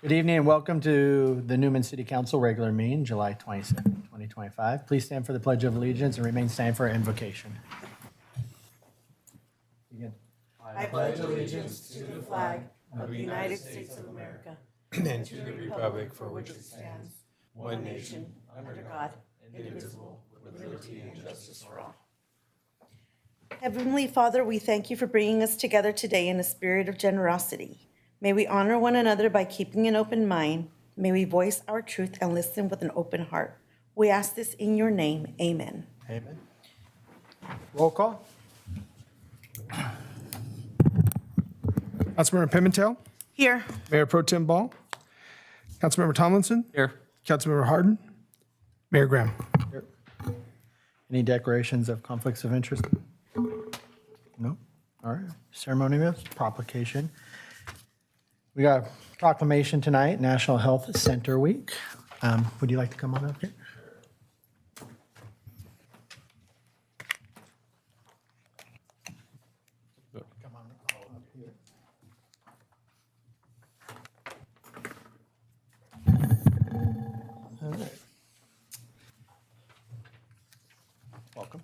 Good evening and welcome to the Newman City Council regular meeting, July 22nd, 2025. Please stand for the Pledge of Allegiance and remain standing for our invocation. Begin. I pledge allegiance to the flag of the United States of America and to the republic for which it stands, one nation, under God, indivisible, with liberty and justice for all. Heavenly Father, we thank you for bringing us together today in a spirit of generosity. May we honor one another by keeping an open mind. May we voice our truth and listen with an open heart. We ask this in your name. Amen. Amen. Roll call. Councilmember Pimentel, Here. Mayor Pro Tem Ball, Councilmember Tomlinson, Here. Councilmember Harden, Mayor Graham. Here. Any declarations of conflicts of interest? No? All right. Ceremonial proclamation. We got a proclamation tonight, National Health Center Week. Would you like to come on up here? Come on up here. All right. Welcome.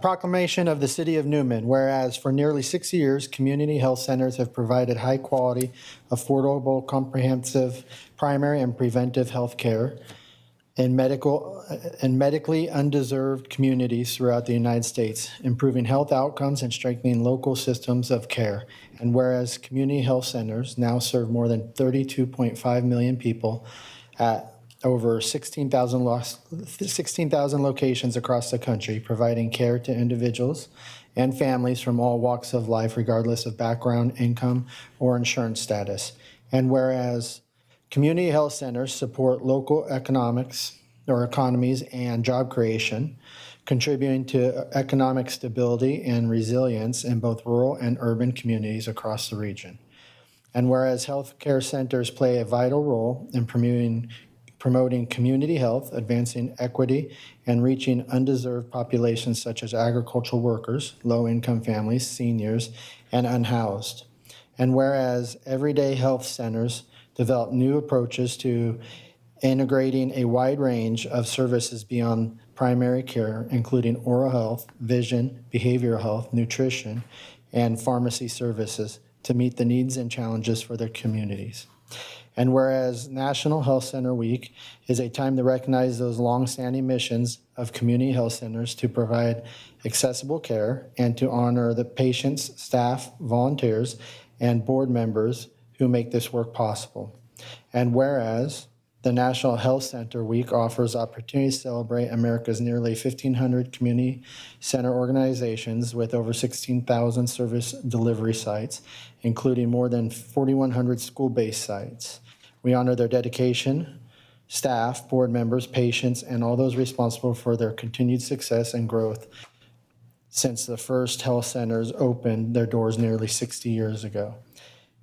Proclamation of the City of Newman, whereas for nearly 6 years, community health centers have provided high-quality, affordable, comprehensive primary and preventive health care in medically undeserved communities throughout the United States, improving health outcomes and strengthening local systems of care. And whereas community health centers now serve more than 32.5 million people at over 16,000 locations across the country, providing care to individuals and families from all walks of life, regardless of background, income, or insurance status. And whereas community health centers support local economics or economies and job creation, contributing to economic stability and resilience in both rural and urban communities across the region. And whereas healthcare centers play a vital role in promoting community health, advancing equity, and reaching undeserved populations such as agricultural workers, low-income families, seniors, and unhoused. And whereas everyday health centers develop new approaches to integrating a wide range of services beyond primary care, including oral health, vision, behavioral health, nutrition, and pharmacy services to meet the needs and challenges for their communities. And whereas National Health Center Week is a time to recognize those longstanding missions of community health centers to provide accessible care and to honor the patients, staff, volunteers, and board members who make this work possible. And whereas the National Health Center Week offers opportunities to celebrate America's nearly 1,500 community center organizations with over 16,000 service delivery sites, including more than 4,100 school-based sites. We honor their dedication, staff, board members, patients, and all those responsible for their continued success and growth since the first health centers opened their doors nearly 60 years ago.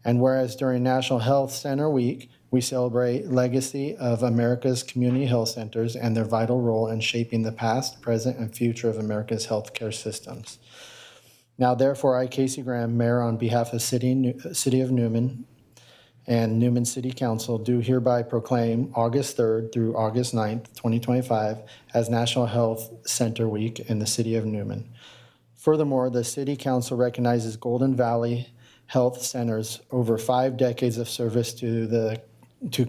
And whereas during National Health Center Week, we celebrate legacy of America's community health centers and their vital role in shaping the past, present, and future of America's healthcare systems. Now, therefore, I, Casey Graham, Mayor, on behalf of City of Newman and Newman City Council, do hereby proclaim August 3rd through August 9th, 2025, as National Health Center Week in the City of Newman. Furthermore, the City Council recognizes Golden Valley Health Center's over 5 decades of service to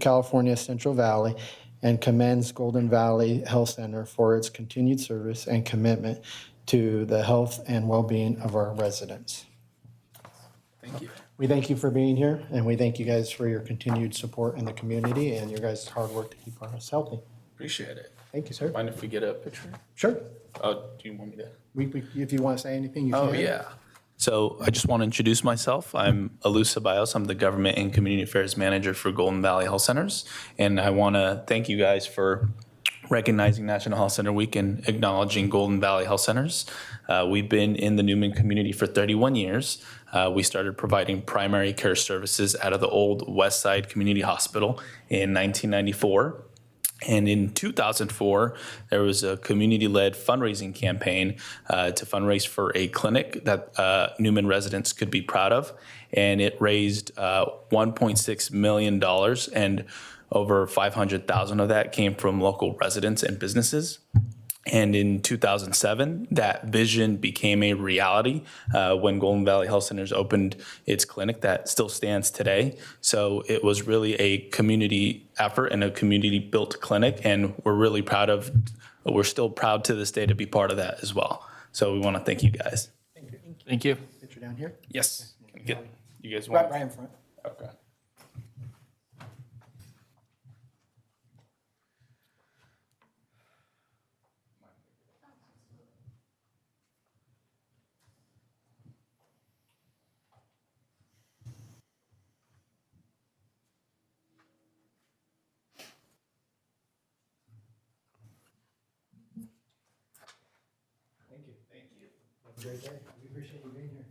California Central Valley and commends Golden Valley Health Center for its continued service and commitment to the health and well-being of our residents. Thank you. We thank you for being here, and we thank you guys for your continued support in the community and your guys' hard work to keep us healthy. Appreciate it. Thank you, sir. Mind if we get a picture? Sure. Oh, do you want me to? If you want to say anything, you can. Oh, yeah. So I just want to introduce myself. I'm Alusa Bios. I'm the Government and Community Affairs Manager for Golden Valley Health Centers. And I want to thank you guys for recognizing National Health Center Week and acknowledging Golden Valley Health Centers. We've been in the Newman community for 31 years. We started providing primary care services out of the old West Side Community Hospital in 1994. And in 2004, there was a community-led fundraising campaign to fundraise for a clinic that Newman residents could be proud of. And it raised $1.6 million, and over 500,000 of that came from local residents and businesses. And in 2007, that vision became a reality when Golden Valley Health Centers opened its clinic that still stands today. So it was really a community effort and a community-built clinic, and we're still proud to this day to be part of that as well. So we want to thank you guys. Thank you. Picture down here. Yes. You guys want? Right in front. Okay. Have a great day. We appreciate you being here.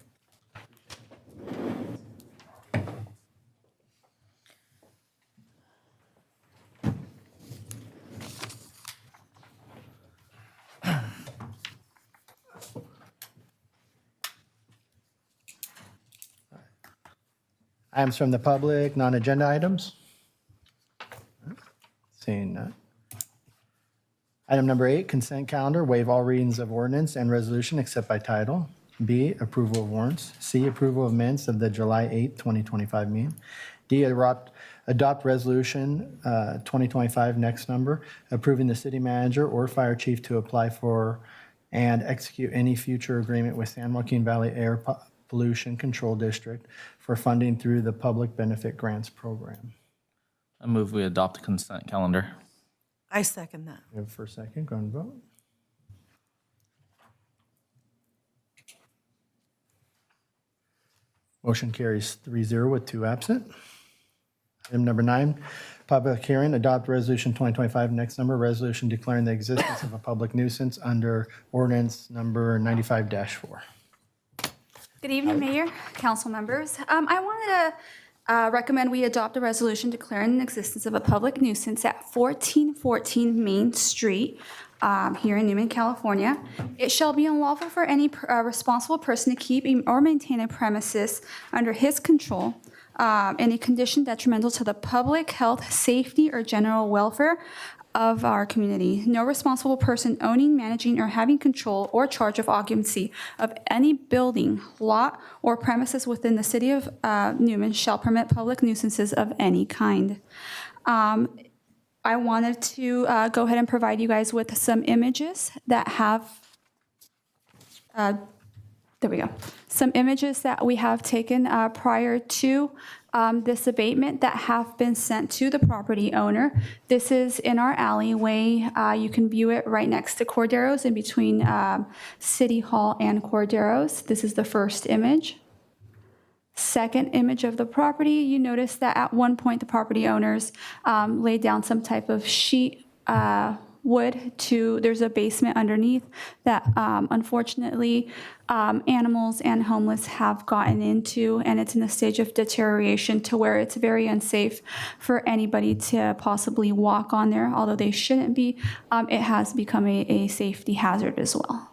Items from the public, non-agenda items? Seeing none. Item number 8, consent calendar, waive all readings of ordinance and resolution except by title. B, approval of warrants. C, approval of minutes of the July 8, 2025 meeting. D, adopt resolution 2025 next number, approving the city manager or fire chief to apply for and execute any future agreement with San Joaquin Valley Air Pollution Control District for funding through the Public Benefit Grants Program. I move we adopt the consent calendar. I second that. We have a first, second, go and vote. Motion carries 3-0 with 2 absent. Item number 9, public hearing, adopt resolution 2025 next number, resolution declaring the existence of a public nuisance under ordinance number 95-4. Good evening, Mayor, council members. I wanted to recommend we adopt a resolution declaring the existence of a public nuisance at 1414 Main Street here in Newman, California. It shall be unlawful for any responsible person to keep or maintain a premises under his control in a condition detrimental to the public health, safety, or general welfare of our community. No responsible person owning, managing, or having control or charge of occupancy of any building, lot, or premises within the city of Newman shall permit public nuisances of any kind. I wanted to go ahead and provide you guys with some images that have, there we go, some images that we have taken prior to this abatement that have been sent to the property owner. This is in our alleyway. You can view it right next to Cordero's, in between City Hall and Cordero's. This is the first image. Second image of the property, you notice that at one point the property owners laid down some type of sheet wood there's a basement underneath that unfortunately animals and homeless have gotten into, and it's in a stage of deterioration to where it's very unsafe for anybody to possibly walk on there, although they shouldn't be. It has become a safety hazard as well.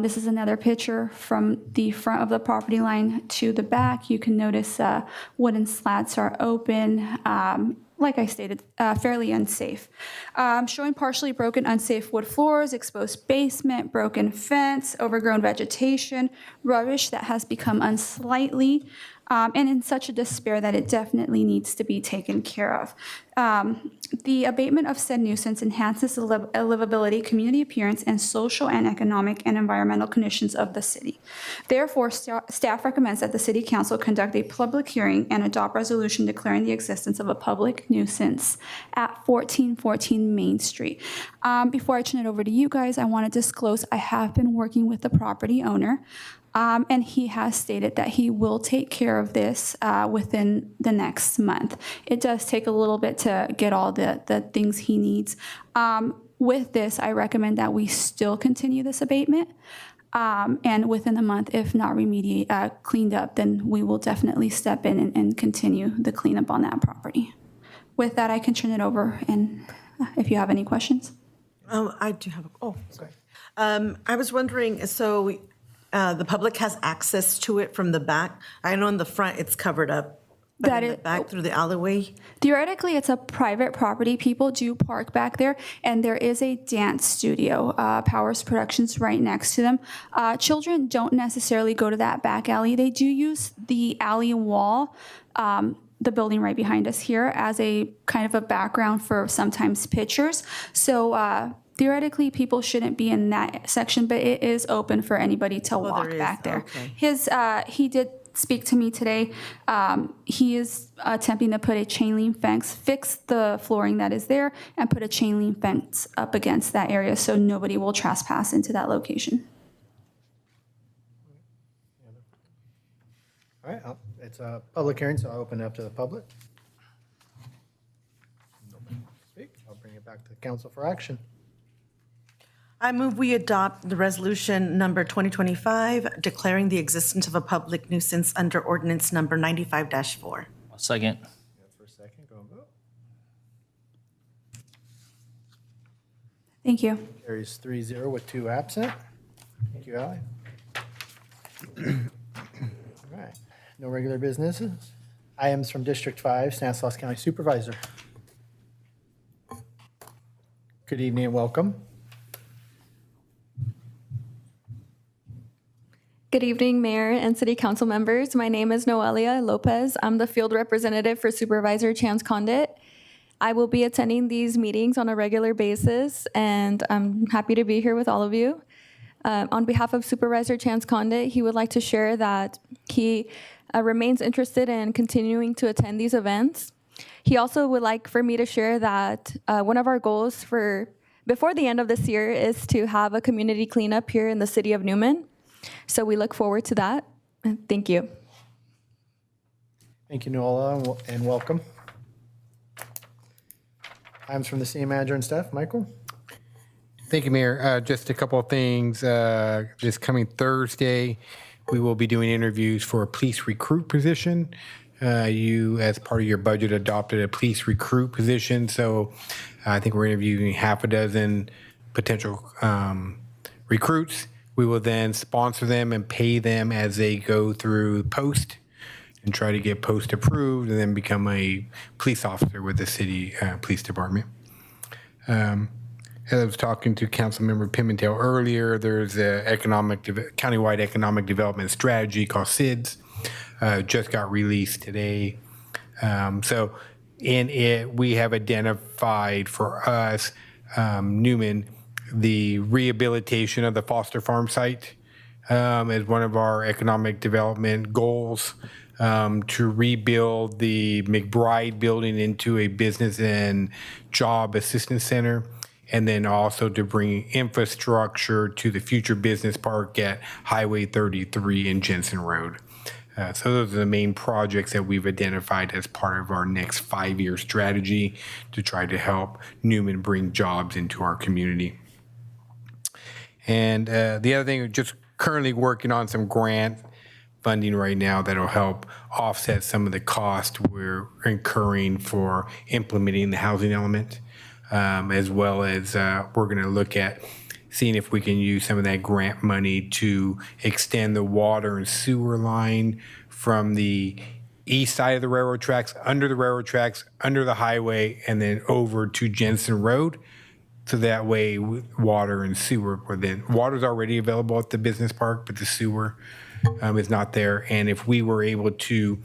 This is another picture from the front of the property line to the back. You can notice wooden slats are open. Like I stated, fairly unsafe. Showing partially broken, unsafe wood floors, exposed basement, broken fence, overgrown vegetation, rubbish that has become unsightly, and in such a despair that it definitely needs to be taken care of. The abatement of said nuisance enhances the livability, community appearance, and social and economic and environmental conditions of the city. Therefore, staff recommends that the City Council conduct a public hearing and adopt resolution declaring the existence of a public nuisance at 1414 Main Street. Before I turn it over to you guys, I want to disclose I have been working with the property owner. And he has stated that he will take care of this within the next month. It does take a little bit to get all the things he needs. With this, I recommend that we still continue this abatement. And within a month, if not cleaned up, then we will definitely step in and continue the cleanup on that property. With that, I can turn it over and if you have any questions. I do have, sorry. I was wondering, so the public has access to it from the back? I know in the front it's covered up, but That in the is- back through the alleyway? Theoretically, it's a private property. People do park back there, and there is a dance studio, Powers Productions, right next to them. Children don't necessarily go to that back alley. They do use the alley wall, the building right behind us here, as a kind of a background for sometimes pictures. So theoretically, people shouldn't be in that section, but it is open for anybody to walk there is, back there. okay. He did speak to me today. He is attempting to put a chain link fence, fix the flooring that is there, and put a chain link fence up against that area so nobody will trespass into that location. All right, it's a public hearing, so I'll open it up to the public. Nobody to speak. I'll bring it back to the council for action. I move we adopt the resolution number 2025, declaring the existence of a public nuisance under ordinance number 95-4. I'll second. For a second, go and vote. Thank you. Carries 3-0 with 2 absent. Thank you, Ally. All right, no regular businesses. Items from District 5, Stanislaus County Supervisor. Good evening and welcome. Good evening, Mayor and City Council members. My name is Noelia Lopez. I'm the field representative for Supervisor Chance Condit. I will be attending these meetings on a regular basis, and I'm happy to be here with all of you. On behalf of Supervisor Chance Condit, he would like to share that he remains interested in continuing to attend these events. He also would like for me to share that one of our goals for before the end of this year is to have a community cleanup here in the city of Newman. So we look forward to that. Thank you. Thank you, Nola, and welcome. Items from the city manager and staff. Michael? Thank you, Mayor. Just a couple of things. This coming Thursday, we will be doing interviews for a police recruit position. You, as part of your budget, adopted a police recruit position. So I think we're interviewing half a dozen potential recruits. We will then sponsor them and pay them as they go through post and try to get post approved and then become a police officer with the city police department. As I was talking to Councilmember Pimentel earlier, there's a countywide economic development strategy called SIDS, just got released today. So in it, we have identified for us, Newman, the rehabilitation of the Foster Farm site as one of our economic development goals, to rebuild the McBride building into a business and job assistance center, and then also to bring infrastructure to the future business park at Highway 33 and Jensen Road. So those are the main projects that we've identified as part of our next 5-year strategy to try to help Newman bring jobs into our community. And the other thing, we're just currently working on some grant funding right now that'll help offset some of the cost we're incurring for implementing the housing element, as well as we're going to look at seeing if we can use some of that grant money to extend the water and sewer line from the east side of the railroad tracks, under the highway, and then over to Jensen Road. So that way, water and sewer water's already available at the business park, but the sewer is not there. And if we were able to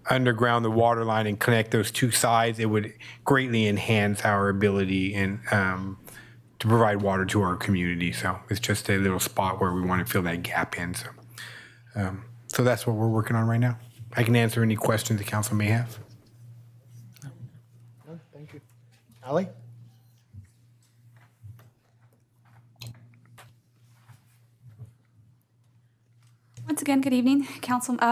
underground the water line and connect those two sides, it would greatly enhance our ability and to provide water to our community. So it's just a little spot where we want to fill that gap in. So that's what we're working on right now. I can answer any questions the council may have. No, thank you. Ally? Once again, good evening,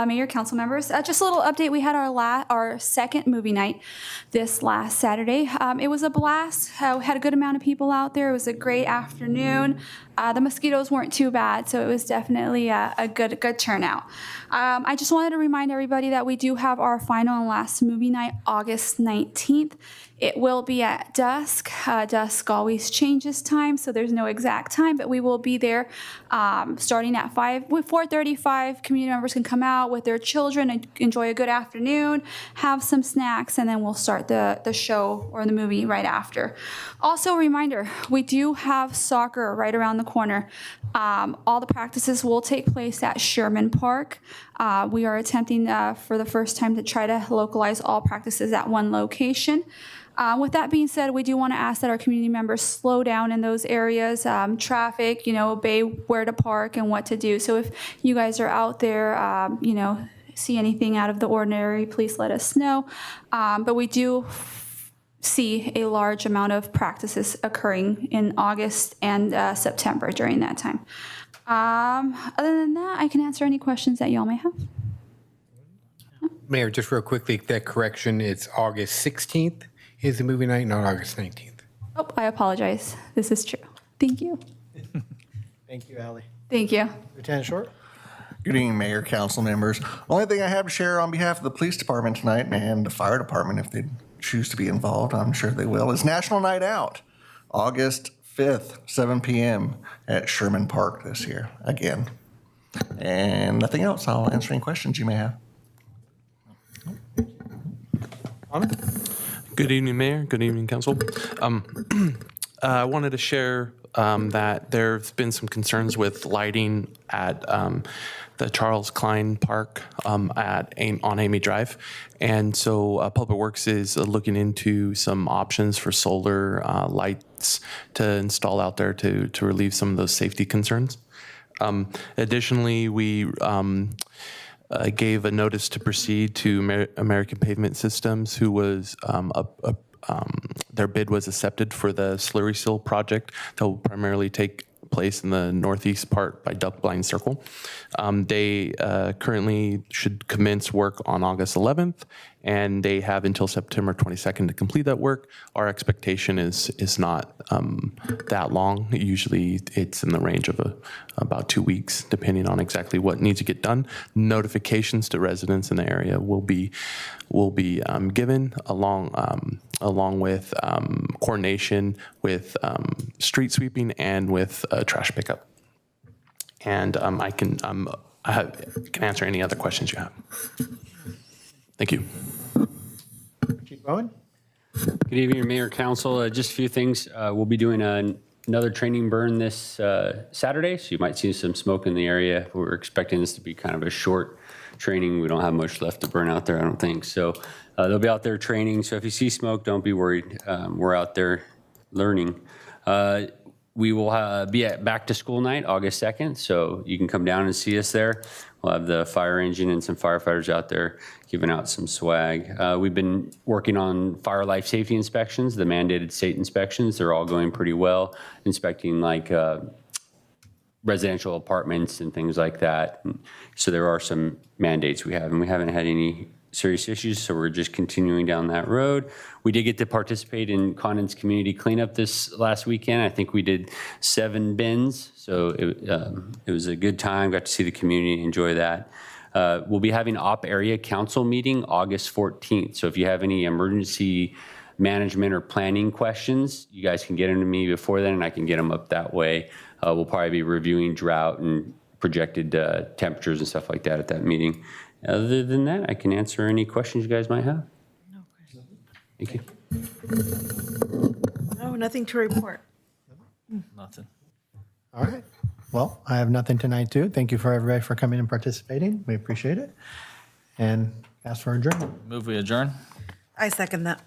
Mayor, council members. Just a little update. We had our second movie night this last Saturday. It was a blast. Had a good amount of people out there. It was a great afternoon. The mosquitoes weren't too bad, so it was definitely a good turnout. I just wanted to remind everybody that we do have our final and last movie night, August 19th. It will be at dusk. Dusk always changes time, so there's no exact time, but we will be there starting at 4:35. Community members can come out with their children and enjoy a good afternoon, have some snacks, and then we'll start the show or the movie right after. Also, a reminder, we do have soccer right around the corner. All the practices will take place at Sherman Park. We are attempting for the first time to try to localize all practices at one location. With that being said, we do want to ask that our community members slow down in those areas, traffic, obey where to park and what to do. So if you guys are out there, see anything out of the ordinary, please let us know. But we do see a large amount of practices occurring in August and September during that time. Other than that, I can answer any questions that y'all may have. Mayor, just real quickly, that correction, it's August 16th is the movie night, not August 19th. Oh, I apologize. This is true. Thank you. Thank you, Ally. Thank you. Lieutenant Short? Good evening, Mayor, council members. Only thing I have to share on behalf of the police department tonight and the fire department, if they choose to be involved, I'm sure they will, is National Night Out, August 5th, 7 p.m. at Sherman Park this year, again. And nothing else. I'll answer any questions you may have. Good evening, Mayor. Good evening, Council. I wanted to share that there's been some concerns with lighting at the Charles Klein Park on Amy Drive. And so Public Works is looking into some options for solar lights to install out there to relieve some of those safety concerns. Additionally, we gave a notice to proceed to American Pavement Systems, who was their bid was accepted for the slurry seal project that will primarily take place in the northeast part by Duck Blind Circle. They currently should commence work on August 11th, and they have until September 22nd to complete that work. Our expectation is not that long. Usually it's in the range of about 2 weeks, depending on exactly what needs to get done. Notifications to residents in the area will be given along with coordination with street sweeping and with trash pickup. And I can answer any other questions you have. Thank you. Chief Bowen? Good evening, Mayor, Council. Just a few things. We'll be doing another training burn this Saturday, so you might see some smoke in the area. We're expecting this to be kind of a short training. We don't have much left to burn out there, I don't think. So they'll be out there training. So if you see smoke, don't be worried. We're out there learning. We will be at Back to School Night, August 2nd, so you can come down and see us there. We'll have the fire engine and some firefighters out there giving out some swag. We've been working on fire life safety inspections, the mandated state inspections. They're all going pretty well, inspecting like residential apartments and things like that. So there are some mandates we have, and we haven't had any serious issues, so we're just continuing down that road. We did get to participate in Condon's community cleanup this last weekend. I think we did 7 bins, so it was a good time. Got to see the community, enjoy that. We'll be having op area council meeting August 14th. So if you have any emergency management or planning questions, you guys can get them to me before then, and I can get them up that way. We'll probably be reviewing drought and projected temperatures and stuff like that at that meeting. Other than that, I can answer any questions you guys might have. No questions. Thank you. No, nothing to report. Nothing. All right. Well, I have nothing tonight, too. Thank you for everybody for coming and participating. We appreciate it. And ask for adjournment. Move we adjourn. I second that.